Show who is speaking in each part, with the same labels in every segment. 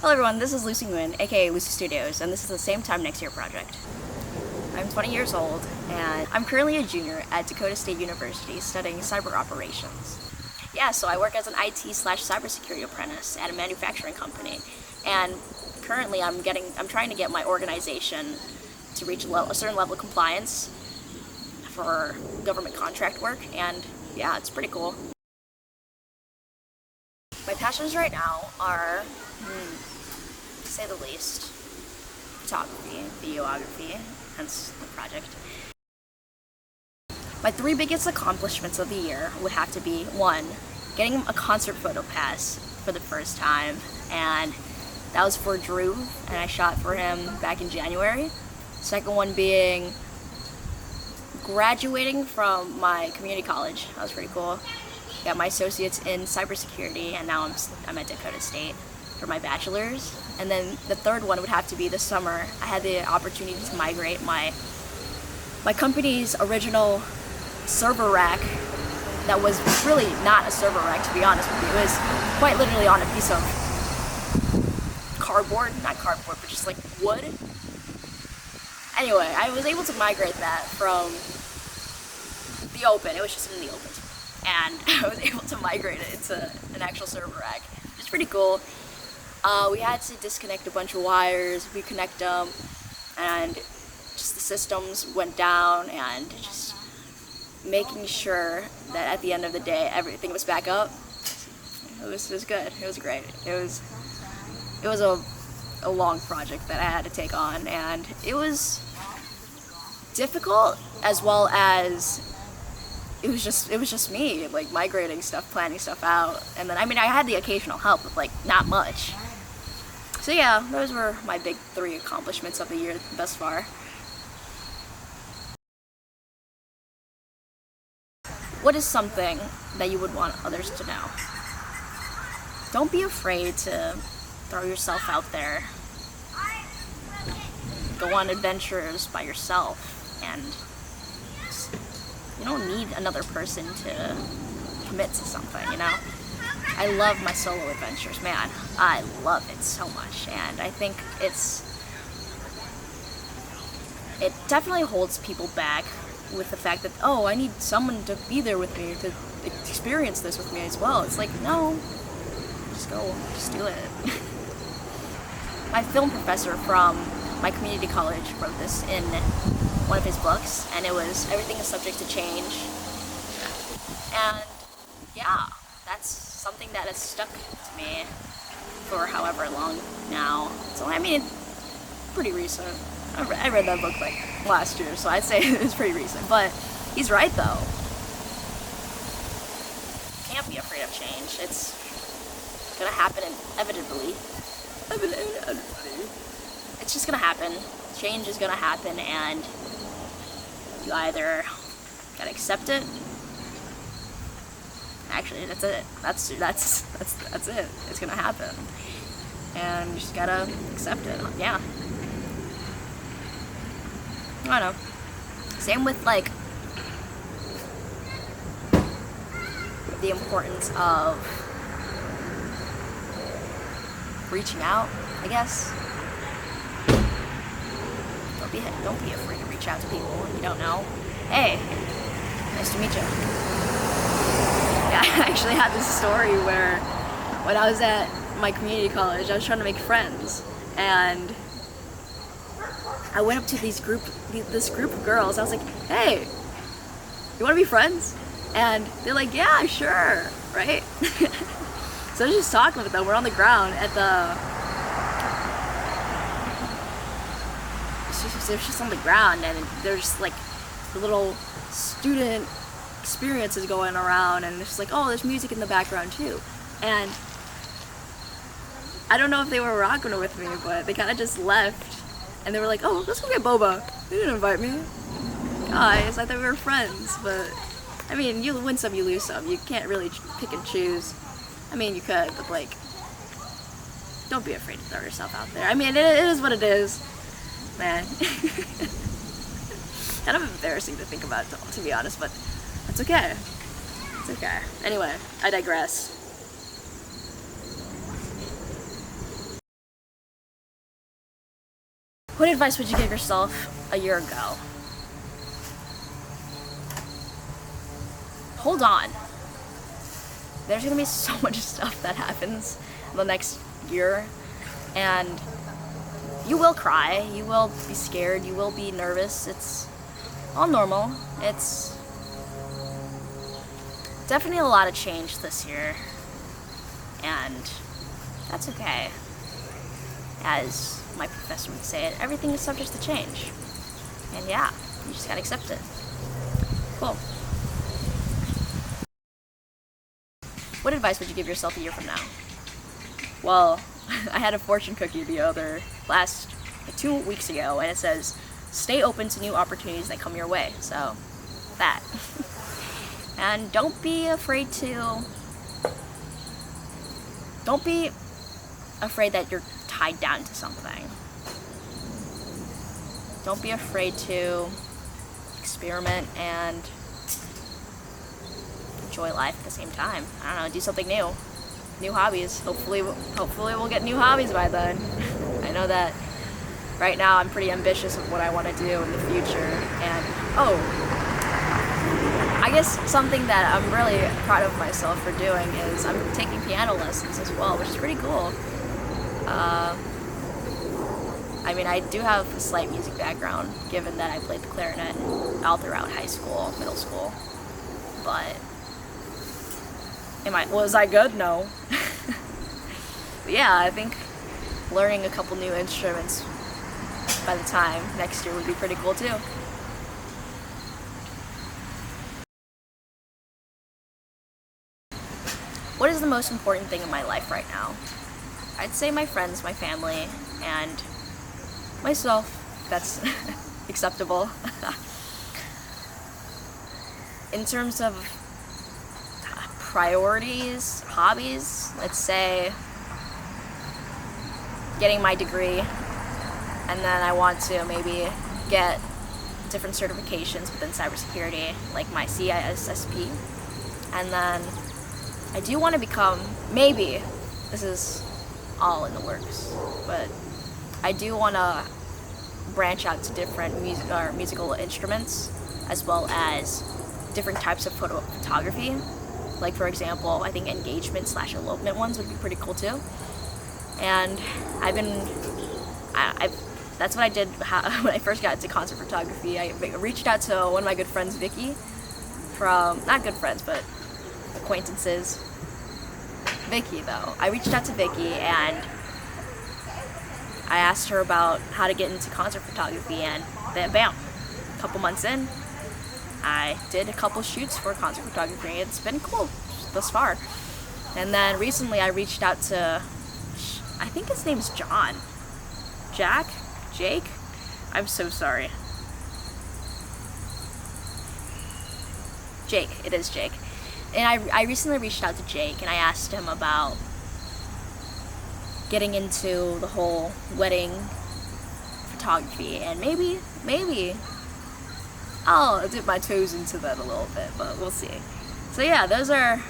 Speaker 1: Hello everyone, this is NGUYEN, aka Lucy Studios, and this is the Same Time Next Year project. I'm 20 years old, and I'm currently a junior at Dakota State University studying cyber operations. Yeah, so I work as an IT/cybersecurity apprentice at a manufacturing company, and currently I'm trying to get my organization to reach a certain level of compliance for government contract work, and yeah, it's pretty cool. My passions right now are, to say the least, photography, videography, hence the project. My 3 biggest accomplishments of the year would have to be, 1, getting a concert photo pass for the first time, and that was for Drew, and I shot for him back in January. Second one being graduating from my community college. That was pretty cool. Got my associates in cybersecurity, and now I'm at Dakota State for my bachelor's. And then the third one would have to be this summer. I had the opportunity to migrate my company's original server rack that was really not a server rack, to be honest with you. It was quite literally on a piece of cardboard, not cardboard, but just like wood. Anyway, I was able to migrate that from the open. It was just in the open. And I was able to migrate it into an actual server rack. It's pretty cool. We had to disconnect a bunch of wires, reconnect them, and just the systems went down, and just making sure that at the end of the day everything was back up. It was good. It was great. It was a long project that I had to take on, and it was difficult, as well as it was just me, like, migrating stuff, planning stuff out. And then, I mean, I had the occasional help, but like not much. So yeah, those were my big 3 accomplishments of the year thus far. What is something that you would want others to know? Don't be afraid to throw yourself out there. Go on adventures by yourself, and you don't need another person to commit to something, you know? I love my solo adventures, man. I love it so much, and I think it definitely holds people back with the fact that, oh, I need someone to be there with me, to experience this with me as well. It's like, no, just go, just do it. My film professor from my community college wrote this in one of his books, and it was "Everything is subject to change." And yeah, that's something that has stuck to me for however long now. So I mean, pretty recent. I read that book like last year, so I'd say it's pretty recent. But he's right though. Can't be afraid of change. It's gonna happen inevitably. It's just gonna happen. Change is gonna happen, and you either gotta accept it. Actually, that's it. That's it. It's gonna happen, and you just gotta accept it. Yeah. I don't know. Same with like the importance of reaching out, I guess. Don't be afraid to reach out to people you don't know. Hey, nice to meet you. Yeah, I actually had this story where when I was at my community college, I was trying to make friends, and I went up to this group of girls. I was like, hey, you want to be friends? And they're like, yeah, sure, right? So I was just talking with them. We're on the ground at they're just on the ground, and there's just like the little student experiences going around, and it's just like, oh, there's music in the background too. And I don't know if they were rocking with me, but they kind of just left, and they were like, oh, let's go get boba. They didn't invite me. Guys, I thought we were friends. But I mean, you win some, you lose some. You can't really pick and choose. I mean, you could, but like, don't be afraid to throw yourself out there. I mean, it is what it is. Man. Kind of embarrassing to think about, to be honest, but it's okay. It's okay. Anyway, I digress. What advice would you give yourself a year ago? Hold on. There's gonna be so much stuff that happens in the next year, and you will cry, you will be scared, you will be nervous. It's all normal. It's definitely a lot of change this year, and that's okay. As my professor would say it, everything is subject to change. And yeah, you just gotta accept it. Cool. What advice would you give yourself a year from now? Well, I had a fortune cookie last 2 weeks ago, and it says, stay open to new opportunities that come your way. So, that. And don't be afraid that you're tied down to something. Don't be afraid to experiment and enjoy life at the same time. I don't know, do something new. New hobbies. Hopefully we'll get new hobbies by then. I know that right now I'm pretty ambitious of what I want to do in the future. And I guess something that I'm really proud of myself for doing is I'm taking piano lessons as well, which is pretty cool. I mean, I do have a slight music background, given that I played the clarinet all throughout high school, middle school. But was I good? No. But yeah, I think learning a couple new instruments by the time next year would be pretty cool too. What is the most important thing in my life right now? I'd say my friends, my family, and myself. That's acceptable. In terms of priorities, hobbies, let's say getting my degree, and then I want to maybe get different certifications within cybersecurity, like my CISSP, and then I do want to become, maybe, this is all in the works, but I do want to branch out to different musical instruments, as well as different types of photography. Like, for example, I think engagement/elopement ones would be pretty cool too. And that's what I did when I first got into concert photography. I reached out to one of my good friends, Vicky, not good friends, but acquaintances. Vicky, though. I reached out to Vicky and I asked her about how to get into concert photography, and then bam, a couple months in, I did a couple shoots for concert photography. It's been cool thus far. And then recently I reached out to, I think his name's John. Jake? I'm so sorry. Jake, it is Jake. And I recently reached out to Jake and I asked him about getting into the whole wedding photography, and maybe I'll dip my toes into that a little bit, but we'll see. So yeah, those are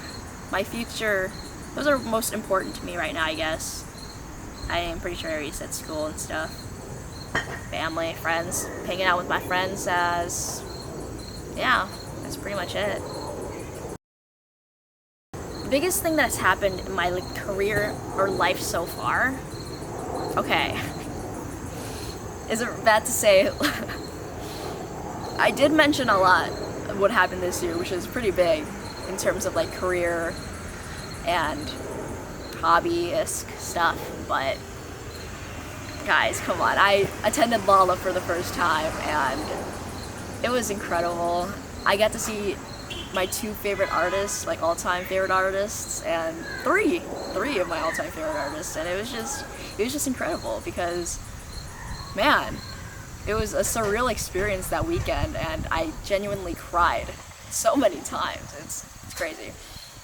Speaker 1: most important to me right now, I guess. I am pretty sure I already said school and stuff. Family, friends, hanging out with my friends, that's pretty much it. The biggest thing that's happened in my career or life so far, okay, is it bad to say, I did mention a lot of what happened this year, which is pretty big in terms of like career and hobby-esque stuff, but guys, come on, I attended Lolla for the first time and it was incredible. I got to see my two favorite artists, like all-time favorite artists, and three of my all-time favorite artists, and it was just incredible because, man, it was a surreal experience that weekend, and I genuinely cried so many times. It's crazy.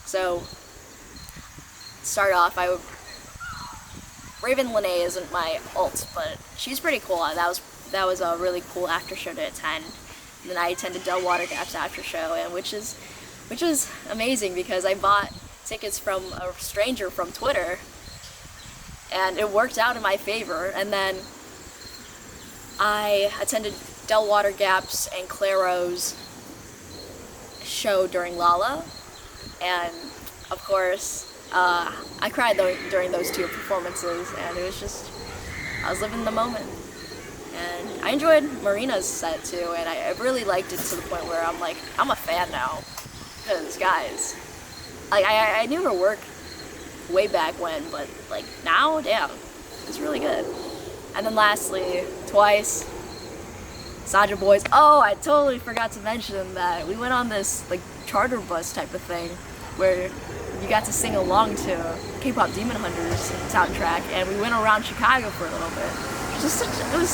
Speaker 1: So, to start off, Raven Lene isn't my alt, but she's pretty cool. That was a really cool after show to attend. And then I attended Del Watergap's after show, and which was amazing because I bought tickets from a stranger from Twitter, and it worked out in my favor. And then I attended Del Water Gap's and Claro's show during Lala, and of course, I cried during those two performances, and it was just, I was living the moment. And I enjoyed Marina's set too, and I really liked it to the point where I'm like, I'm a fan now. Because, guys, like, I knew her work way back when, but, like, now, damn, it's really good. And then lastly, Twice, Saja Boys. Oh, I totally forgot to mention that we went on this, like, charter bus type of thing, where you got to sing along to K-pop Demon Hunters soundtrack, and we went around Chicago for a little bit. It was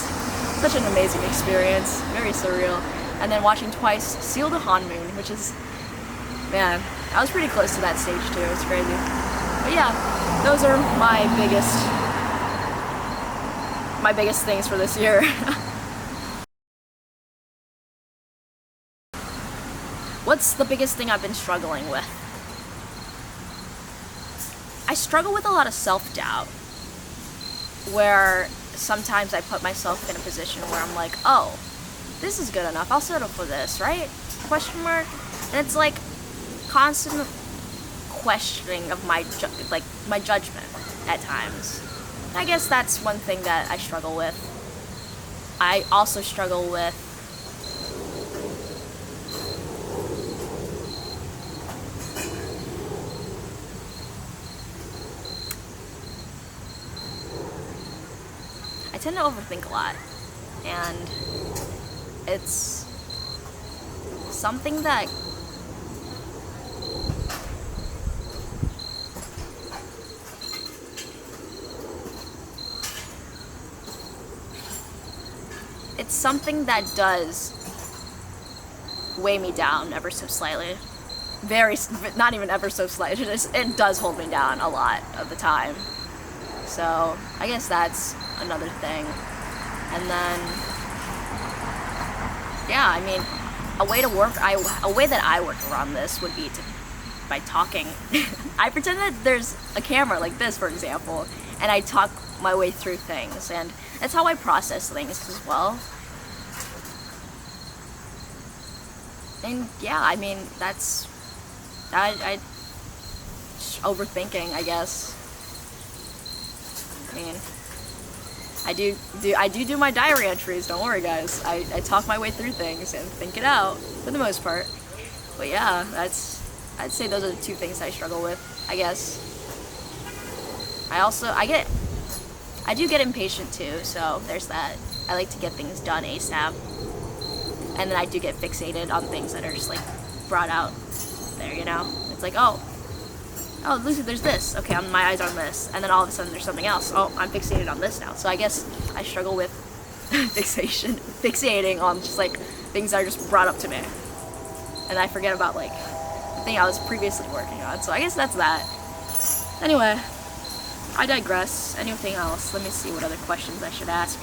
Speaker 1: such an amazing experience, very surreal. And then watching Twice seal the Hanmoon, which is, man, I was pretty close to that stage too. It's crazy. But yeah, those are my biggest things for this year. What's the biggest thing I've been struggling with? I struggle with a lot of self-doubt, where sometimes I put myself in a position where I'm like, oh, this is good enough, I'll settle for this, right? Question mark? And it's like constant questioning of my judgment at times. I guess that's one thing that I struggle with. I also struggle with I tend to overthink a lot, and it's something that does weigh me down ever so slightly. Not even ever so slightly, it does hold me down a lot of the time. So I guess that's another thing. And then, yeah, I mean, a way that I work around this would be by talking. I pretend that there's a camera like this, for example, and I talk my way through things, and that's how I process things as well. And yeah, I mean, that's overthinking, I guess. I mean, I do my diary entries, don't worry guys. I talk my way through things and think it out, for the most part. But yeah, I'd say those are the two things I struggle with, I guess. I do get impatient too, so there's that. I like to get things done ASAP. And then I do get fixated on things that are just like brought out there, you know? It's like, oh, Lucy, there's this. Okay, my eyes are on this. And then all of a sudden there's something else. Oh, I'm fixated on this now. So I guess I struggle with fixating on just like things that are just brought up to me. And I forget about like the thing I was previously working on. So I guess that's that. Anyway, I digress. Anything else? Let me see what other questions I should ask.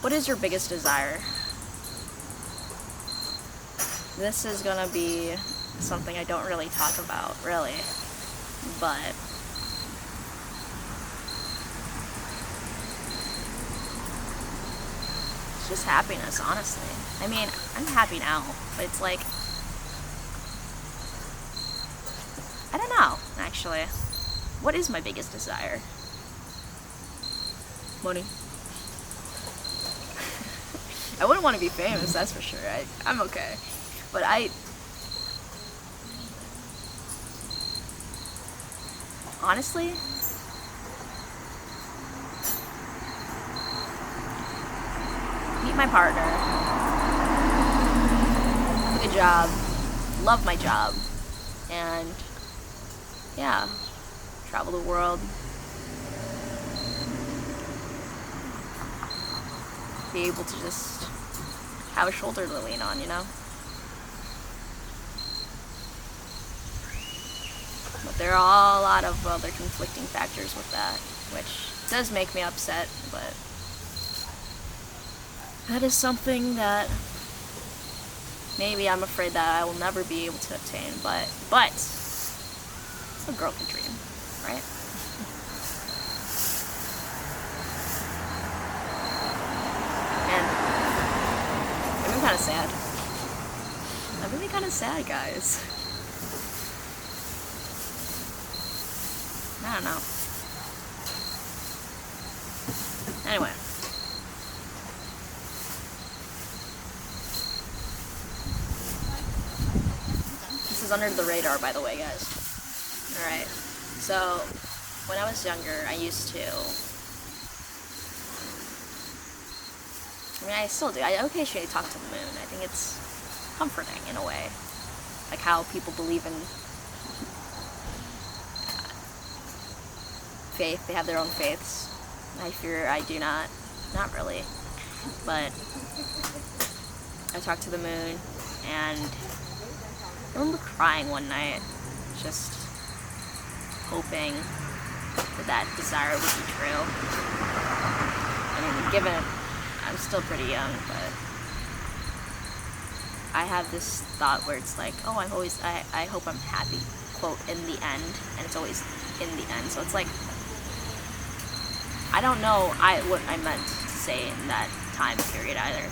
Speaker 1: What is your biggest desire? This is gonna be something I don't really talk about, really, but it's just happiness, honestly. I mean, I'm happy now, but it's like, I don't know, actually. What is my biggest desire? Money. I wouldn't want to be famous, that's for sure. I'm okay. But honestly, meet my partner, have a good job, love my job, and yeah, travel the world, be able to just have a shoulder to lean on, you know? But there are a lot of other conflicting factors with that, which does make me upset, but that is something that maybe I'm afraid that I will never be able to obtain, but a girl can dream, right? kind of sad. I'm really kind of sad, guys. I don't know. Anyway. This is under the radar, by the way, guys. Alright. So, when I was younger, I used to... I mean, I still do. I occasionally talk to the moon. I think it's comforting in a way. Like how people believe in faith. They have their own faiths. I fear I do not. Not really. But I talked to the moon, and I remember crying one night, just hoping that that desire would be true. I mean, given I'm still pretty young, but I have this thought where it's like, oh, I hope I'm happy, quote, in the end, and it's always in the end. So it's like, I don't know what I meant to say in that time period either,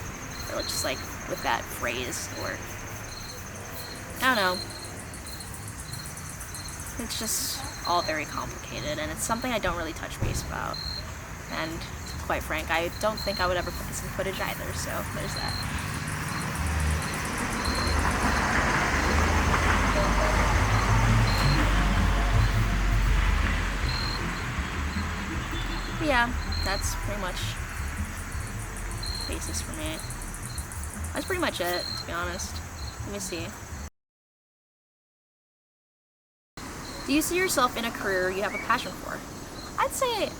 Speaker 1: or just like with that phrase, or I don't know. It's just all very complicated, and it's something I don't really touch base about. And quite frank, I don't think I would ever put this in footage either, so there's that. But yeah, that's pretty much basis for me. That's pretty much it, to be honest. Let me see. Do you see yourself in a career you have a passion for? I'd say...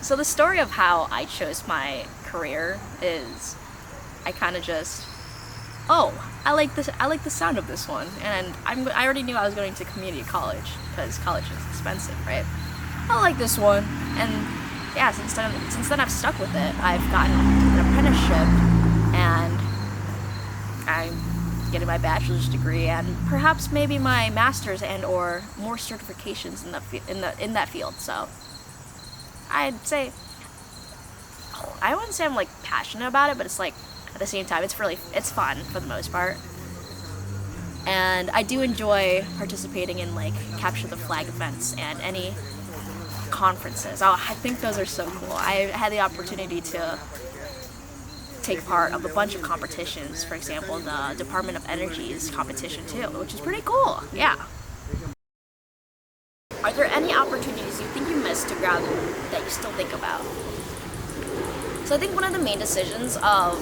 Speaker 1: So the story of how I chose my career is, I kind of just, oh, I like the sound of this one, and I already knew I was going to community college because college is expensive, right? I like this one, and yeah, since then I've stuck with it. I've gotten an apprenticeship, and I'm getting my bachelor's degree, and perhaps maybe my master's and or more certifications in that field. So I'd say, I wouldn't say I'm like passionate about it, but it's like at the same time it's fun for the most part. And I do enjoy participating in like capture the flag events and any conferences. Oh, I think those are so cool. I had the opportunity to take part of a bunch of competitions. For example, the Department of Energy's competition too, which is pretty cool. Yeah. Are there any opportunities you think you missed to grab that you still think about? So I think one of the main decisions of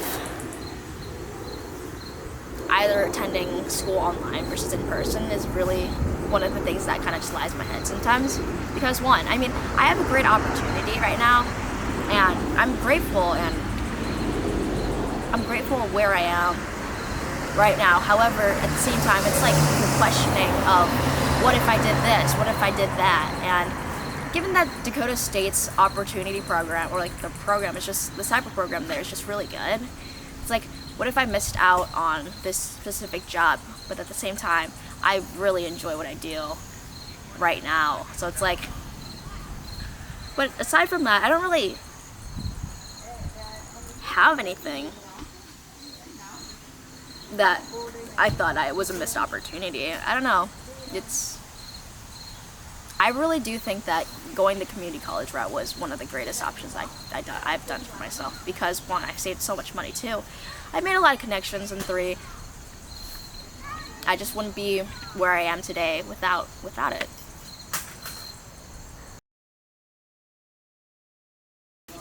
Speaker 1: either attending school online versus in person is really one of the things that kind of just lies in my head sometimes. Because one, I mean, I have a great opportunity right now, and I'm grateful where I am right now. However, at the same time, it's like the questioning of, what if I did this? What if I did that? And given that Dakota State's opportunity program, or like the program is just, the cyber program there is just really good, it's like, what if I missed out on this specific job, but at the same time, I really enjoy what I do right now. So it's like, but aside from that, I don't really have anything that I thought I was a missed opportunity. I don't know. I really do think that going the community college route was one of the greatest options I've done for myself, because one, I've saved so much money, two, I made a lot of connections, and three, I just wouldn't be where I am today without it.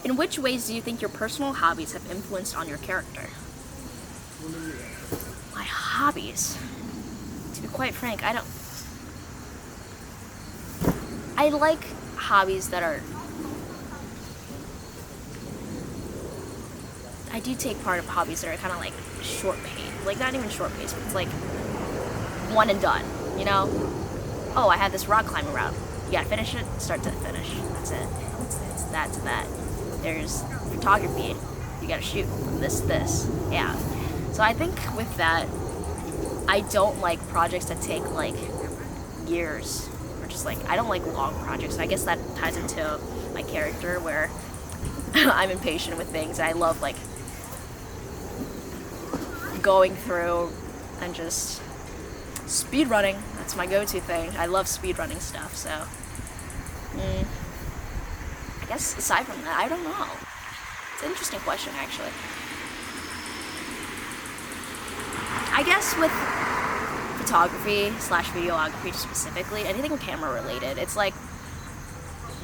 Speaker 1: In which ways do you think your personal hobbies have influenced on your character? My hobbies? To be quite frank, I like hobbies that are... I do take part of hobbies that are kind of like short paced. Like, not even short paced, but it's like one and done, you know? Oh, I had this rock climbing route. You gotta finish it, start to finish. That's it. It's that to that. There's photography. You gotta shoot from this to this. Yeah. So I think with that, I don't like projects that take like years. Like, I don't like long projects. I guess that ties into my character, where I'm impatient with things, and I love like going through and just speed running. That's my go-to thing. I love speed running stuff, so I guess aside from that, I don't know. It's an interesting question, actually. I guess with photography / videography specifically, anything camera related, it's like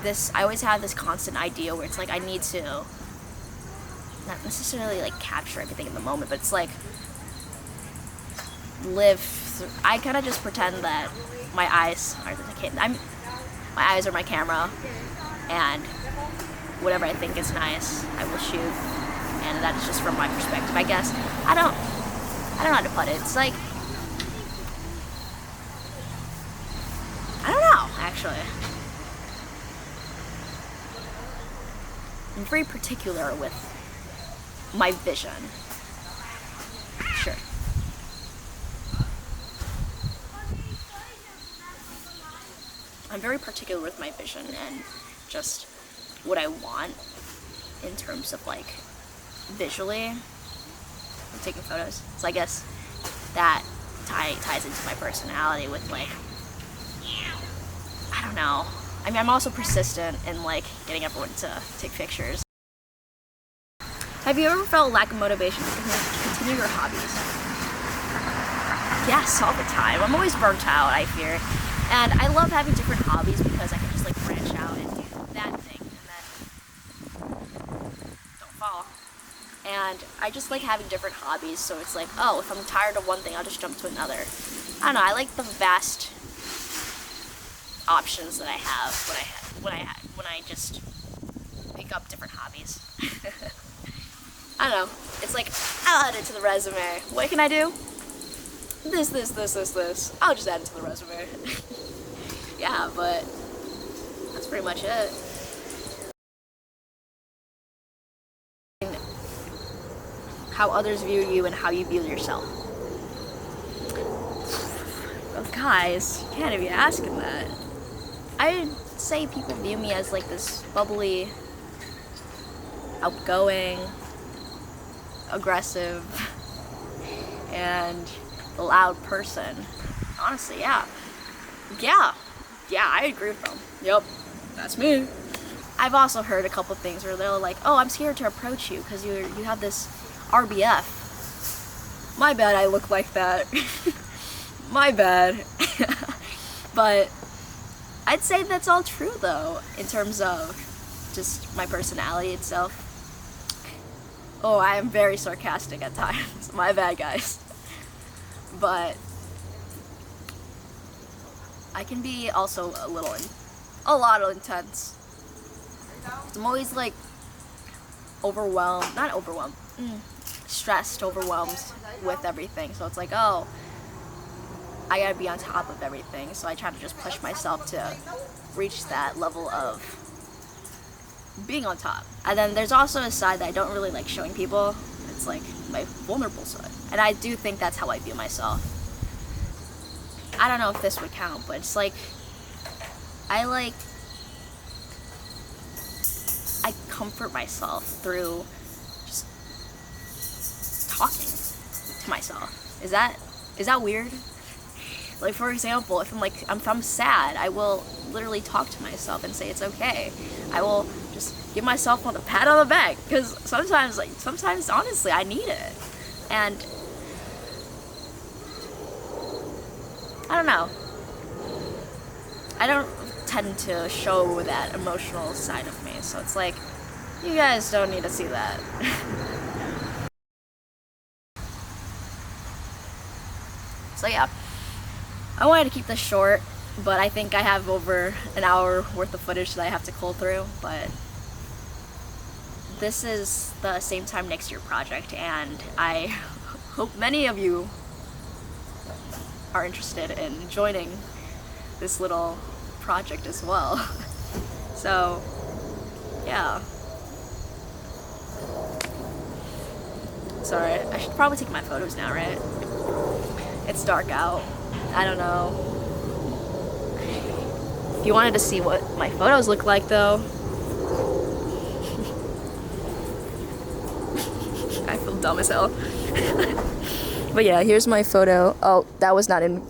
Speaker 1: this, I always have this constant idea where it's like I need to not necessarily like capture everything in the moment, but it's like I kind of just pretend that my eyes are my eyes are my camera, and whatever I think is nice, I will shoot, and that is just from my perspective, I guess. I don't know how to put it. It's like, I don't know, actually. I'm very particular with my vision. Sure. I'm very particular with my vision and just what I want in terms of like visually. I'm taking photos. So I guess that ties into my personality with like, I don't know. I mean, I'm also persistent in like getting everyone to take pictures. Have you ever felt a lack of motivation to continue your hobbies? Yes, all the time. I'm always burnt out, I fear. And I love having different hobbies because I can just like branch out and do that thing and then don't fall. And I just like having different hobbies, so it's like, oh, if I'm tired of one thing, I'll just jump to another. I don't know, I like the vast options that I have when I just pick up different hobbies. I don't know. It's like, I'll add it to the resume. What can I do? This. I'll just add it to the resume. Yeah, but that's pretty much it. How others view you and how you view yourself. Well, guys, you can't be asking that. I'd say people view me as like this bubbly, outgoing, aggressive, and loud person. Honestly, yeah, I agree with them. Yep, that's me. I've also heard a couple things where they're like, oh, I'm scared to approach you because you have this RBF. My bad, I look like that. My bad. But I'd say that's all true though, in terms of just my personality itself. Oh, I am very sarcastic at times. My bad, guys. But I can be also a lot intense. I'm always like stressed, overwhelmed with everything. So it's like, oh, I gotta be on top of everything. So I try to just push myself to reach that level of being on top. And then there's also a side that I don't really like showing people. It's like my vulnerable side. And I do think that's how I view myself. I don't know if this would count, but it's like, I comfort myself through just talking to myself. Is that weird? Like, for example, if I'm sad, I will literally talk to myself and say it's okay. I will just give myself a pat on the back, because sometimes honestly I need it. And I don't know, I don't tend to show that emotional side of me, so it's like, you guys don't need to see that. So yeah, I wanted to keep this short, but I think I have over an hour worth of footage that I have to cull through. But this is the Same Time Next Year project, and I hope many of you are interested in joining this little project as well. So yeah, sorry, I should probably take my photos now, right? It's dark out. I don't know. If you wanted to see what my photos look like though, I feel dumb as hell. But yeah, here's my photo. Oh, that was not in